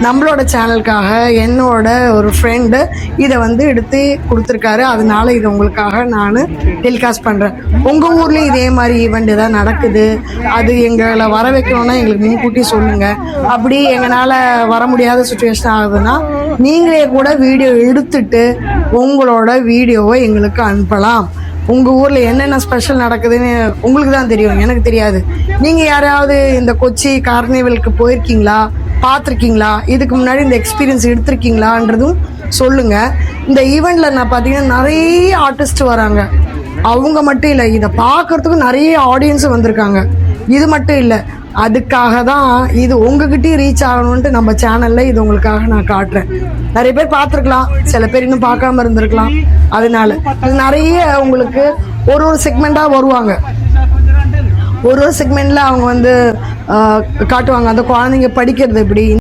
நம்மளோட சேனலுக்காக என்னோட ஒரு ஃப்ரெண்டு இதை வந்து எடுத்து கொடுத்துருக்காரு. அதனால இது உங்களுக்காக நான் டெலிகாஸ்ட் பண்ணுறேன். உங்கள் ஊர்லேயும் இதே மாதிரி ஈவெண்ட் ஏதாவது நடக்குது, அது எங்களை வர வைக்கணும்னா எங்களுக்கு முன்கூட்டி சொல்லுங்கள். அப்படி எங்களால் வர முடியாத சுச்சுவேஷன் ஆகுதுன்னா நீங்களே கூட வீடியோ எடுத்துட்டு உங்களோட வீடியோவை எங்களுக்கு அனுப்பலாம். உங்கள் ஊரில் என்னென்ன ஸ்பெஷல் நடக்குதுன்னு உங்களுக்கு தான் தெரியும், எனக்கு தெரியாது. நீங்கள் யாராவது இந்த கொச்சி கார்னிவலுக்கு போயிருக்கீங்களா, பார்த்துருக்கீங்களா, இதுக்கு முன்னாடி இந்த எக்ஸ்பீரியன்ஸ் எடுத்திருக்கீங்களான்றதும் சொல்லுங்கள். இந்த ஈவெண்ட்டில் நான் பார்த்தீங்கன்னா நிறைய ஆர்டிஸ்ட் வராங்க. அவங்க மட்டும் இல்லை, இதை பார்க்குறதுக்கும் நிறைய ஆடியன்ஸும் வந்திருக்காங்க. இது மட்டும் இல்லை, அதுக்காக தான் இது உங்ககிட்டயும் ரீச் ஆகணும்ன்ட்டு நம்ம சேனலில் இது உங்களுக்காக நான் காட்டுறேன். நிறைய பேர் பார்த்துருக்கலாம், சில பேர் இன்னும் பார்க்காம இருந்திருக்கலாம். அதனால இது நிறைய உங்களுக்கு ஒரு செக்மெண்ட்டாக வருவாங்க. ஒரு செக்மெண்ட்டில் அவங்க வந்து காட்டுவாங்க அந்த குழந்தைங்க படிக்கிறது எப்படி.